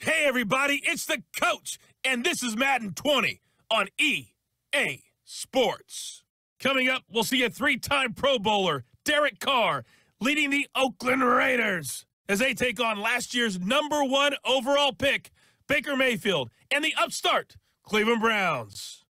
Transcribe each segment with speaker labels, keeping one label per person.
Speaker 1: Hey everybody, it's the coach, and this is Madden 20 on EA Sports. Coming up, we'll see a three-time Pro Bowler, Derek Carr, leading the Oakland Raiders as they take on last year's #1 overall pick, Baker Mayfield, and the upstart Cleveland Browns.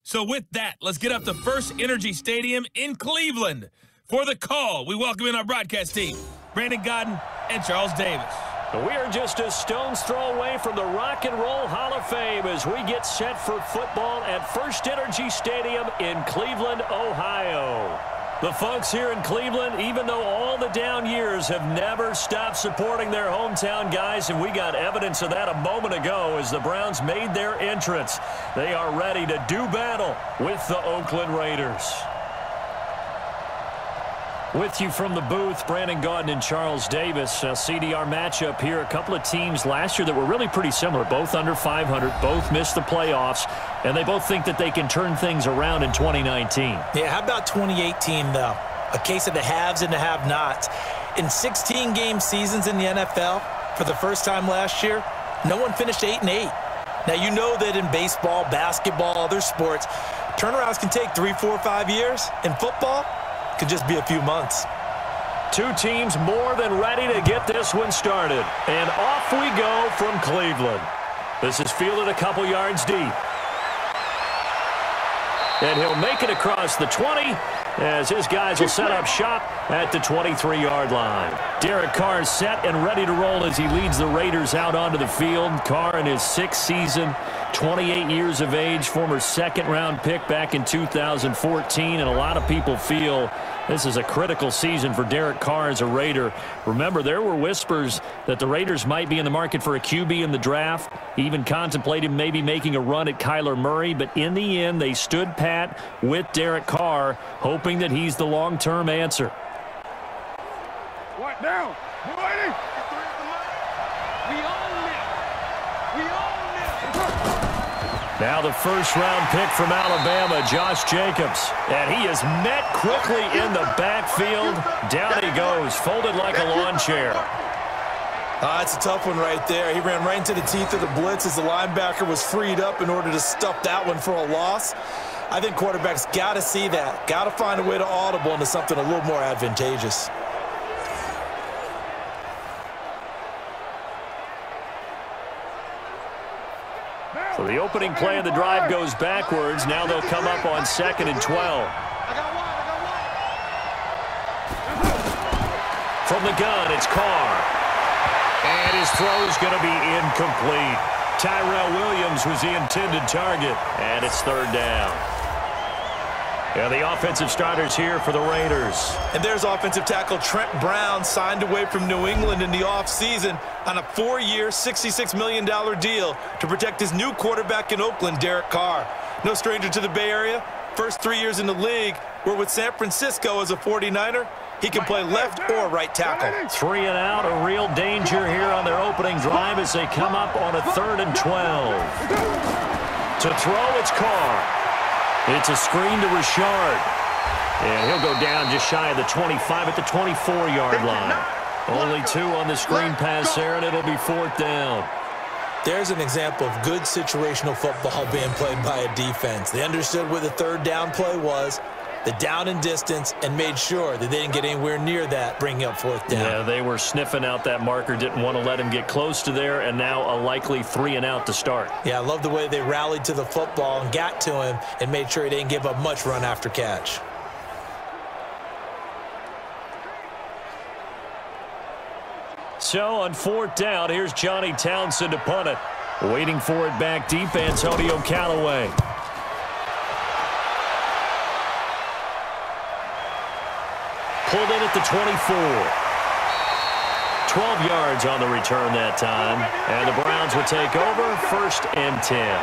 Speaker 1: So with that, let's get up to First Energy Stadium in Cleveland. For the call, we welcome in our broadcast team, Brandon Godden and Charles Davis.
Speaker 2: We are just a stone's throw away from the Rock and Roll Hall of Fame as we get set for football at First Energy Stadium in Cleveland, Ohio. The folks here in Cleveland, even though all the down years, have never stopped supporting their hometown guys, and we got evidence of that a moment ago as the Browns made their entrance. They are ready to do battle with the Oakland Raiders. With you from the booth, Brandon Gaudin and Charles Davis. CDR matchup here. A couple of teams last year that were really pretty similar. Both under 500, both missed the playoffs, and they both think that they can turn things around in 2019.
Speaker 3: Yeah, how about 2018, though? A case of the haves and the have-nots. In 16-game seasons in the NFL, for the first time last year, no one finished 8-8. Now, you know that in baseball, basketball, other sports, turnarounds can take 3, 4, 5 years. In football, could just be a few months.
Speaker 2: Two teams more than ready to get this one started. And off we go from Cleveland. This is fielded a couple yards deep. And he'll make it across the 20 as his guys will set up shop at the 23-yard line. Derek Carr is set and ready to roll as he leads the Raiders out onto the field. Carr in his 6th season, 28 years of age, former second-round pick back in 2014, and a lot of people feel this is a critical season for Derek Carr as a Raider. Remember, there were whispers that the Raiders might be in the market for a QB in the draft, even contemplated maybe making a run at Kyler Murray, but in the end, they stood pat with Derek Carr, hoping that he's the long-term answer.
Speaker 4: What now? Ready?
Speaker 2: Now the first-round pick from Alabama, Josh Jacobs. And he is met quickly in the backfield. Down he goes, folded like a lawn chair.
Speaker 3: That's a tough one right there. He ran right into the teeth of the blitz as the linebacker was freed up in order to stuff that one for a loss. I think quarterbacks got to see that. Got to find a way to audible into something a little more advantageous.
Speaker 2: So the opening play of the drive goes backwards. Now they'll come up on 2nd and 12. From the gun, it's Carr. And his throw's going to be incomplete. Tyrell Williams was the intended target. And it's 3rd down. And the offensive starters here for the Raiders.
Speaker 3: And there's offensive tackle Trent Brown, signed away from New England in the offseason on a 4-year, $66 million deal to protect his new quarterback in Oakland, Derek Carr. No stranger to the Bay Area. First 3 years in the league were with San Francisco as a 49er. He can play left or right tackle.
Speaker 2: 3 and out, a real danger here on their opening drive as they come up on a 3rd and 12. To throw, it's Carr. It's a screen to Richard. And he'll go down just shy of the 25 at the 24-yard line. Only 2 on the screen pass there, and it'll be 4th down.
Speaker 3: There's an example of good situational football being played by a defense. They understood where the 3rd down play was, the down and distance, and made sure that they didn't get anywhere near that, bringing up 4th down.
Speaker 2: Yeah, they were sniffing out that marker, didn't want to let him get close to there, and now a likely 3 and out to start.
Speaker 3: Yeah, I love the way they rallied to the football and got to him and made sure he didn't give up much run after catch.
Speaker 2: So on 4th down, here's Johnny Townsend to punt it. Waiting for it back deep, Antonio Callaway. Pulled in at the 24. 12 yards on the return that time. And the Browns will take over, 1st and 10.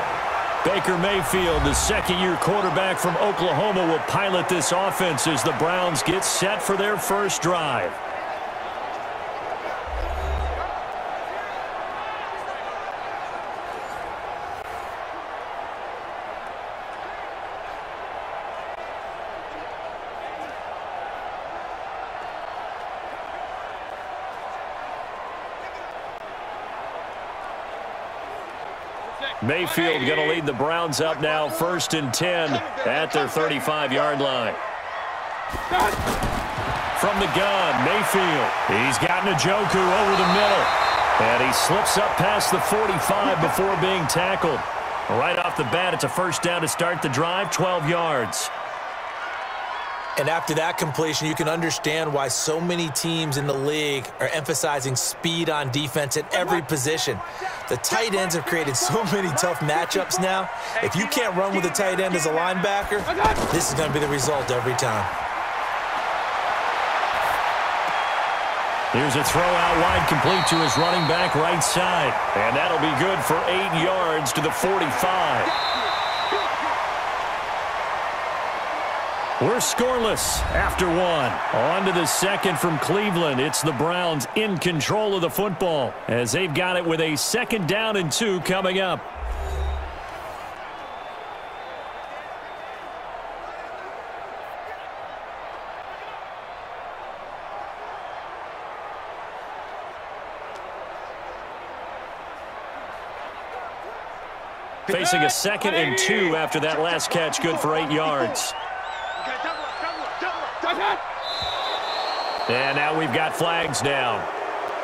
Speaker 2: Baker Mayfield, the second-year quarterback from Oklahoma, will pilot this offense as the Browns get set for their first drive. Mayfield going to lead the Browns up now, 1st and 10 at their 35-yard line. From the gun, Mayfield. He's got Njoku over the middle. And he slips up past the 45 before being tackled. Right off the bat, it's a 1st down to start the drive, 12 yards.
Speaker 3: And after that completion, you can understand why so many teams in the league are emphasizing speed on defense at every position. The tight ends have created so many tough matchups now. If you can't run with a tight end as a linebacker, this is going to be the result every time.
Speaker 2: Here's a throw out wide, complete to his running back right side. And that'll be good for 8 yards to the 45. We're scoreless after 1. On to the 2nd from Cleveland. It's the Browns in control of the football as they've got it with a 2nd down and 2 coming up. Facing a 2nd and 2 after that last catch, good for 8 yards. And now we've got flags down.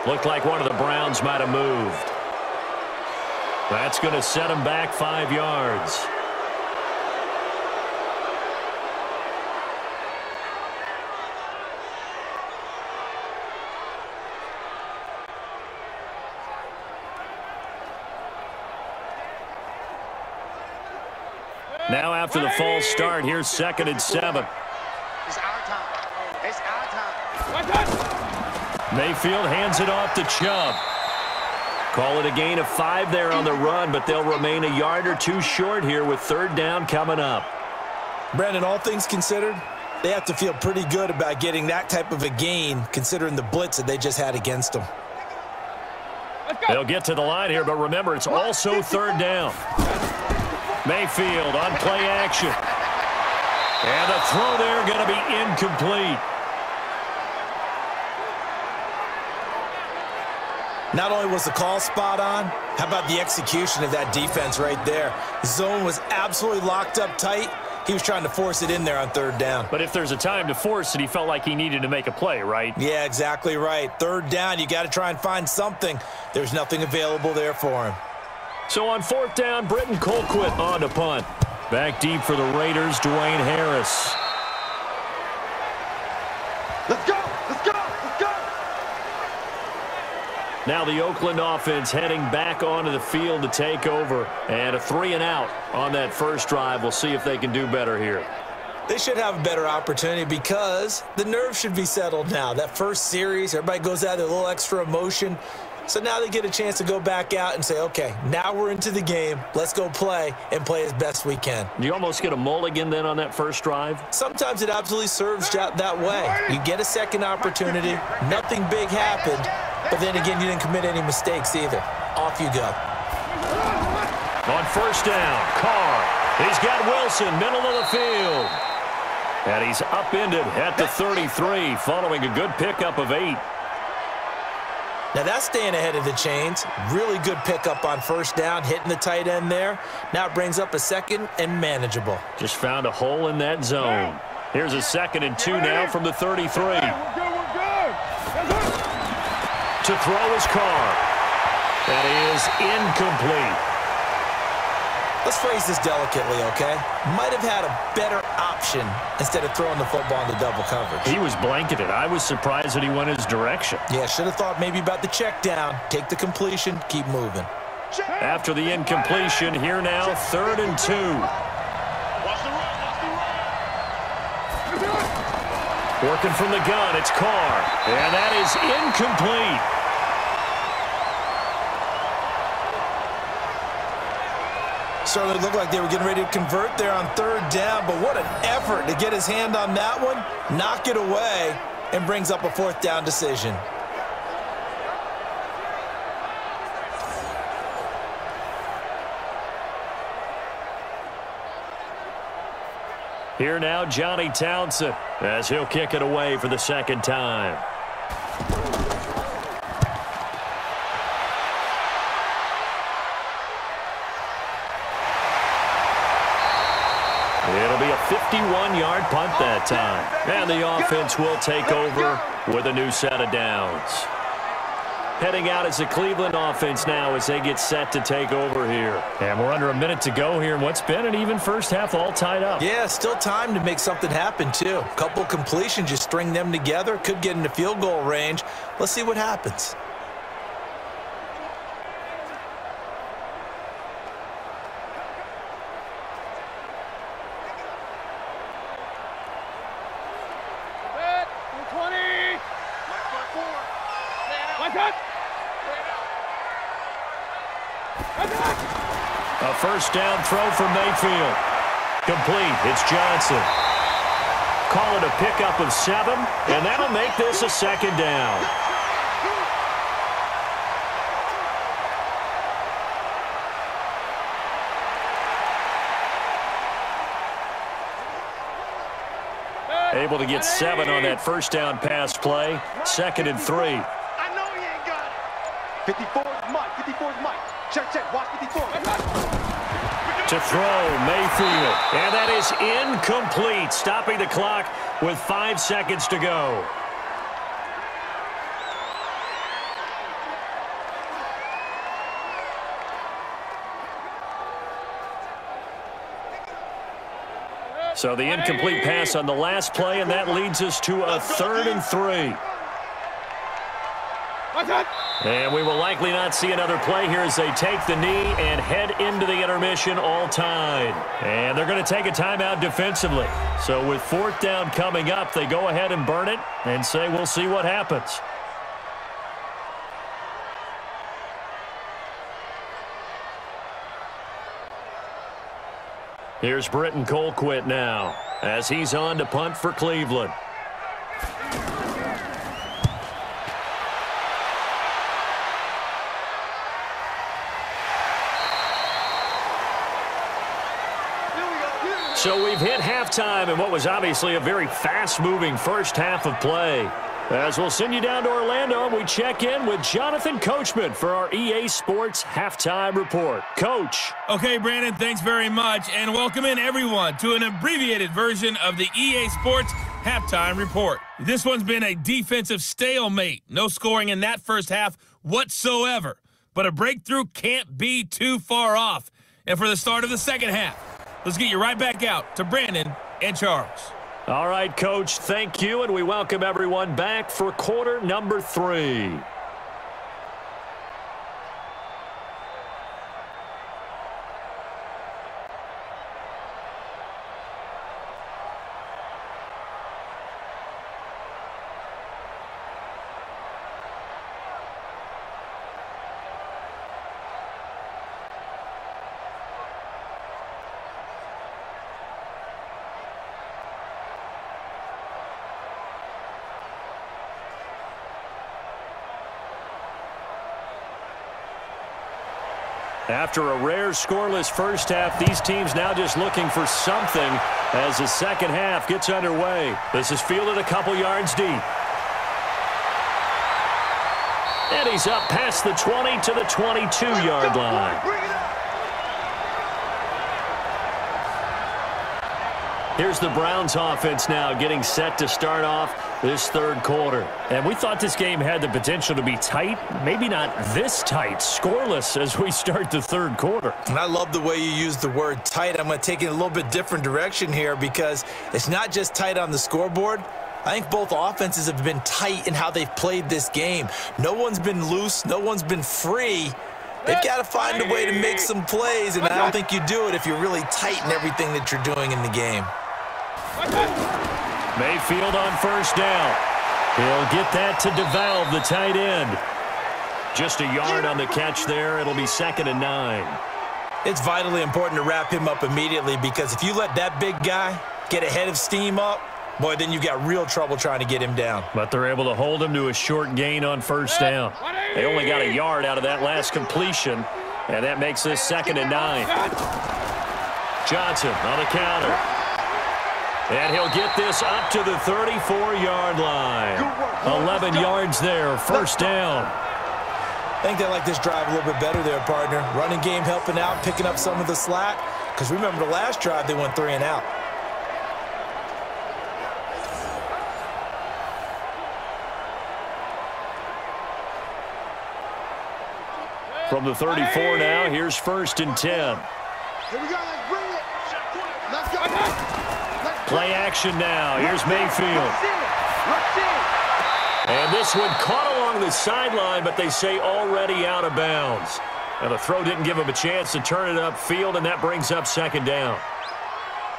Speaker 2: Looked like one of the Browns might have moved. That's going to set them back 5 yards. Now after the false start, here's 2nd and 7.
Speaker 4: It's our time. It's our time.
Speaker 2: Mayfield hands it off to Chubb. Call it a gain of 5 there on the run, but they'll remain a yard or 2 short here with 3rd down coming up.
Speaker 3: Brandon, all things considered, they have to feel pretty good about getting that type of a gain considering the blitz that they just had against them.
Speaker 2: They'll get to the line here, but remember, it's also 3rd down. Mayfield on play action. And the throw there going to be incomplete.
Speaker 3: Not only was the call spot on, how about the execution of that defense right there? The zone was absolutely locked up tight. He was trying to force it in there on 3rd down.
Speaker 2: But if there's a time to force it, he felt like he needed to make a play, right?
Speaker 3: Yeah, exactly right. 3rd down, you got to try and find something. There's nothing available there for him.
Speaker 2: So on 4th down, Britton Colquitt on to punt. Back deep for the Raiders, Dwayne Harris.
Speaker 4: Let's go! Let's go! Let's go!
Speaker 2: Now the Oakland offense heading back onto the field to take over. And a 3 and out on that 1st drive. We'll see if they can do better here.
Speaker 3: They should have a better opportunity because the nerves should be settled now. That first series, everybody goes out there, a little extra emotion. So now they get a chance to go back out and say, okay, now we're into the game. Let's go play and play as best we can.
Speaker 2: Do you almost get a mulligan then on that 1st drive?
Speaker 3: Sometimes it absolutely serves that way. You get a 2nd opportunity. Nothing big happened. But then again, you didn't commit any mistakes either. Off you go.
Speaker 2: On 1st down, Carr. He's got Wilson, middle of the field. And he's upended at the 33, following a good pickup of 8.
Speaker 3: Now that's staying ahead of the chains. Really good pickup on 1st down, hitting the tight end there. Now it brings up a 2nd and manageable.
Speaker 2: Just found a hole in that zone. Here's a 2nd and 2 now from the 33.
Speaker 4: We're good.
Speaker 2: To throw his Carr. That is incomplete.
Speaker 3: Let's phrase this delicately, okay? Might have had a better option instead of throwing the football into double coverage.
Speaker 2: He was blanketed. I was surprised that he went his direction.
Speaker 3: Yeah, should have thought maybe about the check down. Take the completion, keep moving.
Speaker 2: After the incompletion, here now, 3rd and 2. Working from the gun, it's Carr. And that is incomplete.
Speaker 3: Certainly looked like they were getting ready to convert there on 3rd down, but what an effort to get his hand on that one, knock it away, and brings up a 4th down decision.
Speaker 2: Here now, Johnny Townsend, as he'll kick it away for the 2nd time. 51-yard punt that time. And the offense will take over with a new set of downs. Heading out as the Cleveland offense now as they get set to take over here. And we're under a minute to go here in what's been an even first half, all tied up.
Speaker 3: Yeah, still time to make something happen, too. A couple completions, just string them together. Could get into field goal range. Let's see what happens.
Speaker 2: A first down throw for Mayfield. Complete. It's Johnson. Call it a pickup of 7, and that'll make this a second down. Able to get 7 on that first down pass play. 2nd and 3.
Speaker 4: I know he ain't got it. 54's Mike. 54's Mike. Check. Watch 54.
Speaker 2: To throw, Mayfield. And that is incomplete. Stopping the clock with 5 seconds to go. So the incomplete pass on the last play, and that leads us to a 3rd and 3. And we will likely not see another play here as they take the knee and head into the intermission all tied. And they're going to take a timeout defensively. So with 4th down coming up, they go ahead and burn it and say we'll see what happens. Here's Britton Colquitt now as he's on to punt for Cleveland. So we've hit halftime in what was obviously a very fast-moving first half of play. As we'll send you down to Orlando, we check in with Jonathan Coachman for our EA Sports Halftime Report. Coach.
Speaker 1: Okay, Brandon, thanks very much, and welcome in everyone to an abbreviated version of the EA Sports Halftime Report. This one's been a defensive stalemate. No scoring in that first half whatsoever. But a breakthrough can't be too far off. And for the start of the second half, let's get you right back out to Brandon and Charles.
Speaker 2: All right, Coach, thank you, and we welcome everyone back for quarter number 3. After a rare scoreless first half, these teams now just looking for something as the second half gets underway. This is fielded a couple yards deep. And he's up past the 20 to the 22-yard line. Here's the Browns offense now getting set to start off this third quarter. And we thought this game had the potential to be tight, maybe not this tight, scoreless as we start the third quarter.
Speaker 3: And I love the way you use the word tight. I'm going to take it a little bit different direction here because it's not just tight on the scoreboard. I think both offenses have been tight in how they've played this game. No one's been loose. No one's been free. They've got to find a way to make some plays, and I don't think you do it if you're really tight in everything that you're doing in the game.
Speaker 2: Mayfield on first down. He'll get that to DeValve, the tight end. Just a yard on the catch there. It'll be 2nd and 9.
Speaker 3: It's vitally important to wrap him up immediately because if you let that big guy get ahead of steam up, boy, then you've got real trouble trying to get him down.
Speaker 2: But they're able to hold him to a short gain on first down. They only got a yard out of that last completion, and that makes this 2nd and 9. Johnson on the counter. And he'll get this up to the 34-yard line. 11 yards there, first down.
Speaker 3: I think they like this drive a little bit better there, partner. Running game helping out, picking up some of the slack. Because remember the last drive, they went 3 and out.
Speaker 2: From the 34 now, here's 1st and 10.
Speaker 4: Here we go, let's bring it. Let's go.
Speaker 2: Play action now. Here's Mayfield.
Speaker 4: Let's see.
Speaker 2: And this one caught along the sideline, but they say already out of bounds. And the throw didn't give him a chance to turn it upfield, and that brings up 2nd down.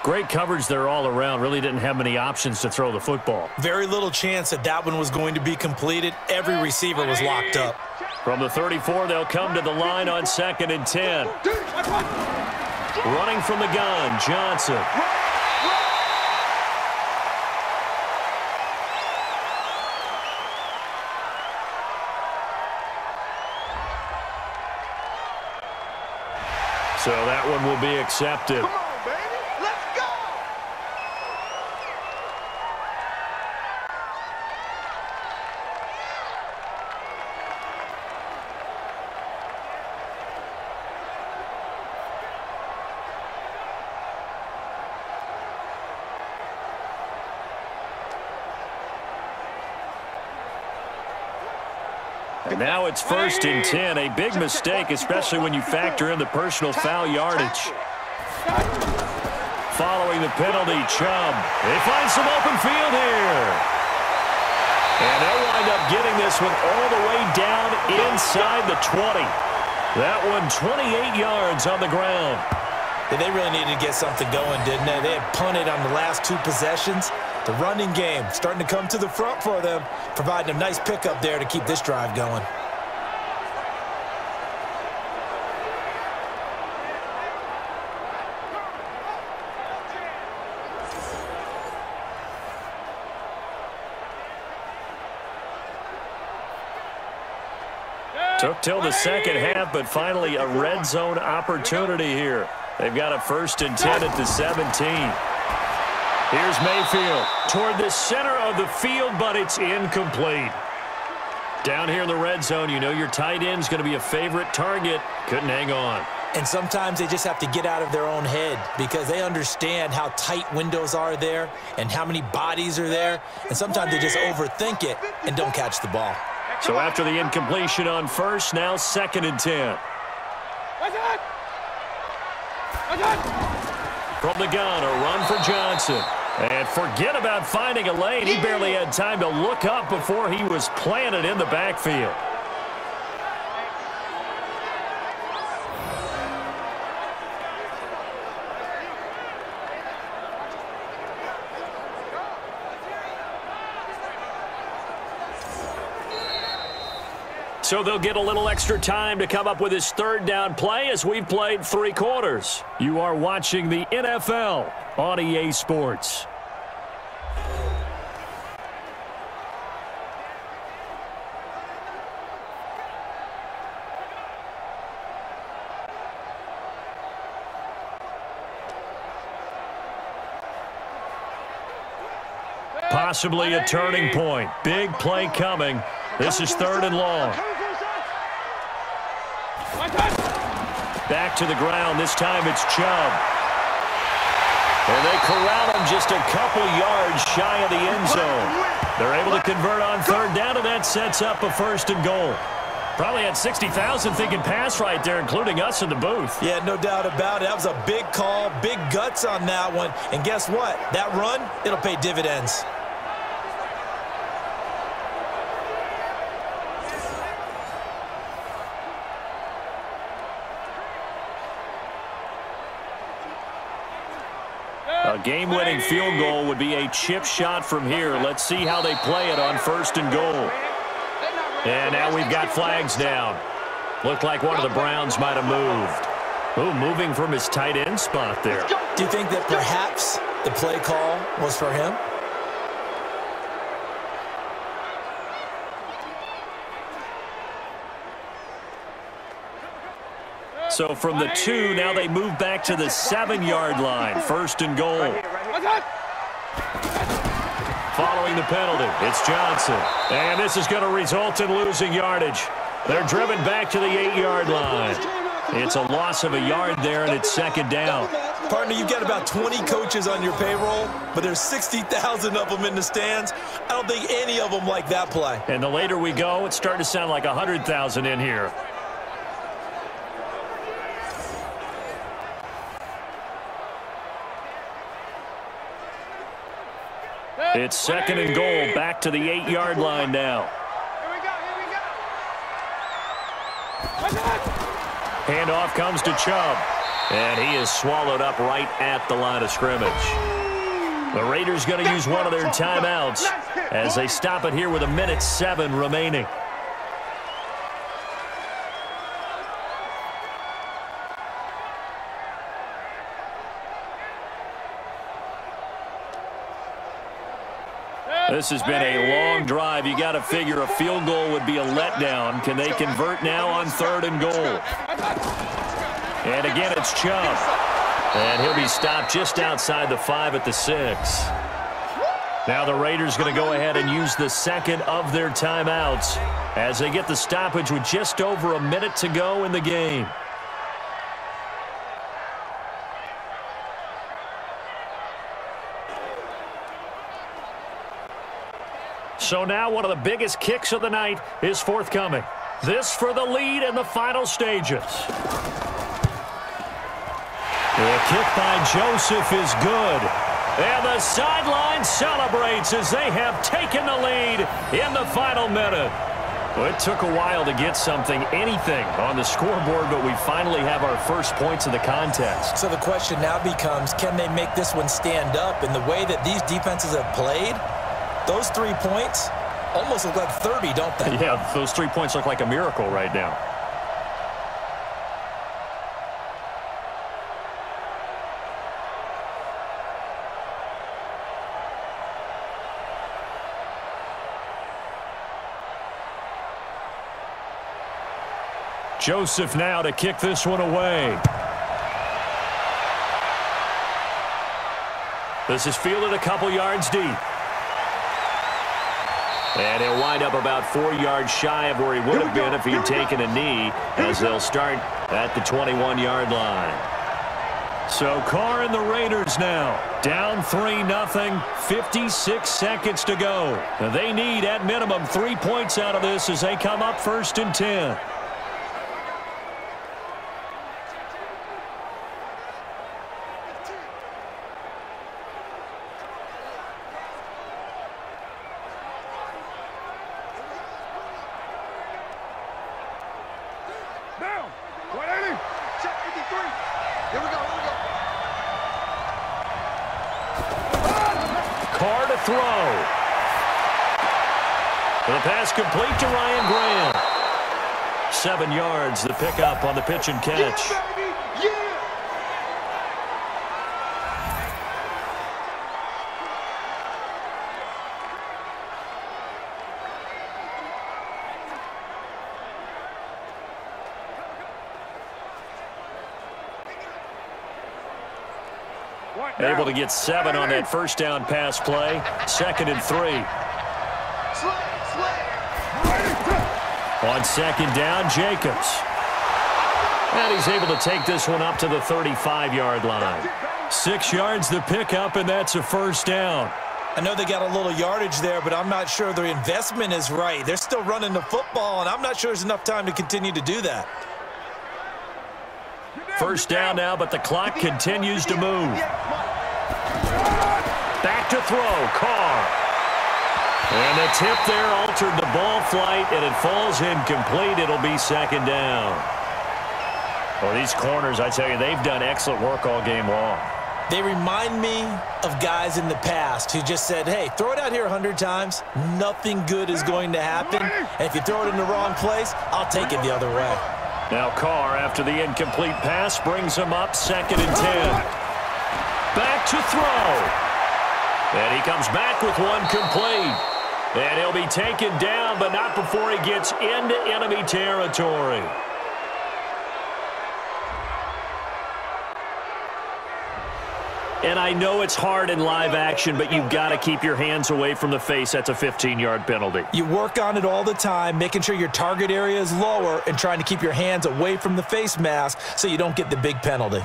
Speaker 2: Great coverage there all around. Really didn't have many options to throw the football.
Speaker 3: Very little chance that one was going to be completed. Every receiver was locked up.
Speaker 2: From the 34, they'll come to the line on 2nd and 10. Running from the gun, Johnson. So that one will be accepted.
Speaker 4: Come on, baby. Let's go.
Speaker 2: And now it's 1st and 10. A big mistake, especially when you factor in the personal foul yardage. Following the penalty, Chubb. They find some open field here. And they'll wind up getting this one all the way down inside the 20. That one 28 yards on the ground.
Speaker 3: Yeah, they really needed to get something going, didn't they? They had punted on the last 2 possessions. The running game starting to come to the front for them, providing a nice pickup there to keep this drive going.
Speaker 2: Took till the 2nd half, but finally a red zone opportunity here. They've got a 1st and 10 at the 17. Here's Mayfield toward the center of the field, but it's incomplete. Down here in the red zone, you know your tight end's going to be a favorite target. Couldn't hang on.
Speaker 3: And sometimes they just have to get out of their own head because they understand how tight windows are there and how many bodies are there. And sometimes they just overthink it and don't catch the ball.
Speaker 2: So after the incompletion on 1st, now 2nd and 10. From the gun, a run for Johnson. And forget about finding a lane. He barely had time to look up before he was planted in the backfield. So they'll get a little extra time to come up with his 3rd down play as we've played 3 quarters. You are watching the NFL on EA Sports. Possibly a turning point. Big play coming. This is 3rd and long. Back to the ground. This time it's Chubb. And they corral him just a couple yards shy of the end zone. They're able to convert on 3rd down, and that sets up a 1st and goal. Probably had 60,000 thinking pass right there, including us in the booth.
Speaker 3: Yeah, no doubt about it. That was a big call, big guts on that one. And guess what? That run, it'll pay dividends.
Speaker 2: A game-winning field goal would be a chip shot from here. Let's see how they play it on 1st and goal. And now we've got flags down. Looked like one of the Browns might have moved. Ooh, moving from his tight end spot there.
Speaker 3: Do you think that perhaps the play call was for him?
Speaker 2: So from the 2, now they move back to the 7-yard line. 1st and goal. Following the penalty, it's Johnson. And this is going to result in losing yardage. They're driven back to the 8-yard line. It's a loss of a yard there, and it's 2nd down.
Speaker 3: Partner, you've got about 20 coaches on your payroll, but there's 60,000 of them in the stands. I don't think any of them like that play.
Speaker 2: And the later we go, it's starting to sound like 100,000 in here. It's 2nd and goal, back to the 8-yard line now. Handoff comes to Chubb, and he is swallowed up right at the line of scrimmage. The Raiders going to use one of their timeouts as they stop it here with 1:07 remaining. This has been a long drive. You got to figure a field goal would be a letdown. Can they convert now on 3rd and goal? And again, it's Chubb. And he'll be stopped just outside the 5 at the 6. Now the Raiders going to go ahead and use the 2nd of their timeouts as they get the stoppage with just over a minute to go in the game. So now one of the biggest kicks of the night is forthcoming. This for the lead in the final stages. The kick by Joseph is good. And the sideline celebrates as they have taken the lead in the final minute. Well, it took a while to get anything on the scoreboard, but we finally have our first points of the contest.
Speaker 3: So the question now becomes, can they make this one stand up? In the way that these defenses have played, those 3 points almost look like 30, don't they?
Speaker 2: Yeah, those 3 points look like a miracle right now. Joseph now to kick this one away. This is fielded a couple yards deep. And he'll wind up about 4 yards shy of where he would have been if he'd taken a knee, as they'll start at the 21-yard line. So Carr and the Raiders now down 3-0, 56 seconds to go. They need at minimum 3 points out of this as they come up 1st and 10. Complete to Ryan Graham. 7 yards, the pickup on the pitch and catch. Able to get 7 on that first down pass play. 2nd and 3. On 2nd down, Jacobs. And he's able to take this one up to the 35-yard line. 6 yards the pickup, and that's a 1st down.
Speaker 3: I know they got a little yardage there, but I'm not sure their investment is right. They're still running the football, and I'm not sure there's enough time to continue to do that.
Speaker 2: 1st down now, but the clock continues to move. Back to throw, Carr. And the tip there altered the ball flight, and it falls incomplete. It'll be 2nd down. Well, these corners, I tell you, they've done excellent work all game long.
Speaker 3: They remind me of guys in the past who just said, hey, throw it out here 100 times. Nothing good is going to happen. And if you throw it in the wrong place, I'll take it the other way.
Speaker 2: Now Carr, after the incomplete pass, brings him up 2nd and 10. Back to throw. And he comes back with one complete. And he'll be taken down, but not before he gets into enemy territory. And I know it's hard in live action, but you've got to keep your hands away from the face. That's a 15-yard penalty.
Speaker 3: You work on it all the time, making sure your target area is lower and trying to keep your hands away from the face mask so you don't get the big penalty.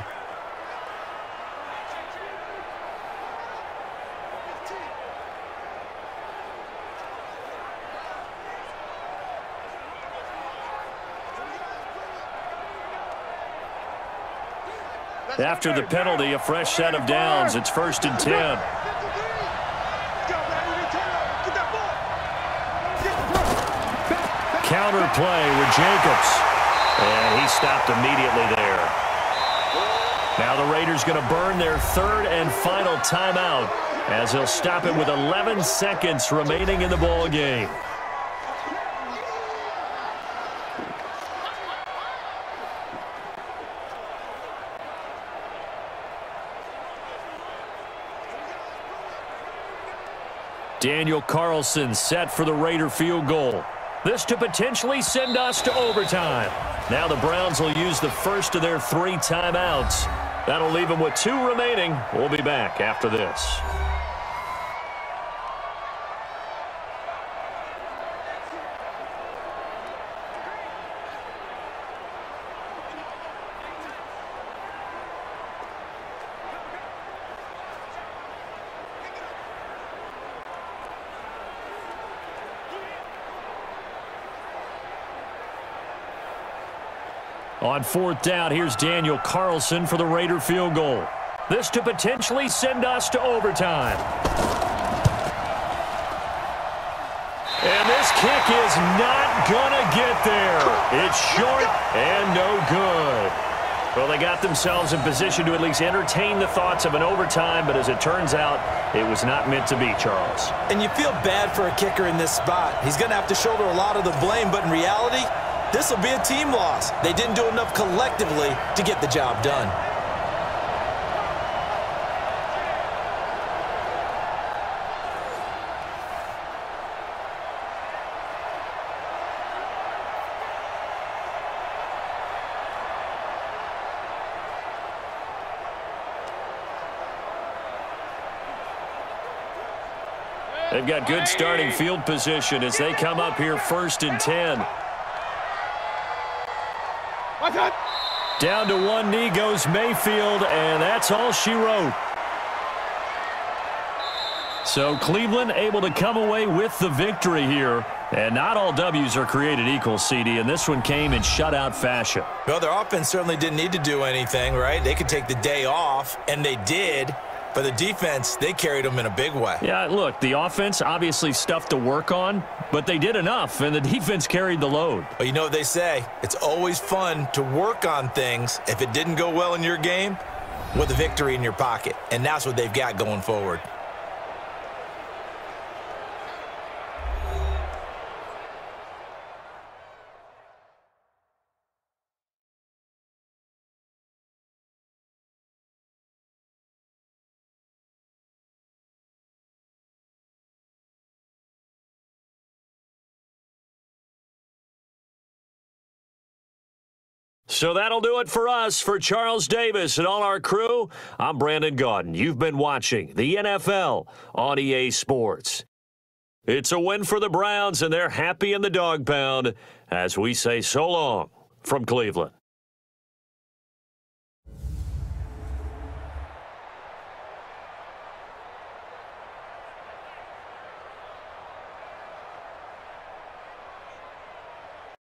Speaker 2: After the penalty, a fresh set of downs. It's 1st and 10. counter play with Jacobs. And he stopped immediately there. Now the Raiders going to burn their third and final timeout as they'll stop it with 11 seconds remaining in the ball game. Daniel Carlson set for the Raider field goal. This to potentially send us to overtime. Now the Browns will use the first of their 3 timeouts. That'll leave them with 2 remaining. We'll be back after this. On 4th down, here's Daniel Carlson for the Raider field goal. This to potentially send us to overtime. And this kick is not going to get there. It's short and no good. Well, they got themselves in position to at least entertain the thoughts of an overtime, but as it turns out, it was not meant to be, Charles.
Speaker 3: And you feel bad for a kicker in this spot. He's going to have to shoulder a lot of the blame, but in reality, this will be a team loss. They didn't do enough collectively to get the job done.
Speaker 2: They've got good starting field position as they come up here 1st and 10. Down to one knee goes Mayfield, and that's all she wrote. So Cleveland able to come away with the victory here. And not all W's are created equal, CD, and this one came in shutout fashion.
Speaker 3: Well, their offense certainly didn't need to do anything, right? They could take the day off, and they did. But the defense, they carried them in a big way.
Speaker 2: Yeah, look, the offense, obviously stuff to work on, but they did enough, and the defense carried the load.
Speaker 3: But you know what they say, it's always fun to work on things if it didn't go well in your game with a victory in your pocket, and that's what they've got going forward.
Speaker 2: So that'll do it for us. For Charles Davis and all our crew, I'm Brandon Gaudin. You've been watching the NFL on EA Sports. It's a win for the Browns, and they're happy in the dog pound as we say so long from Cleveland.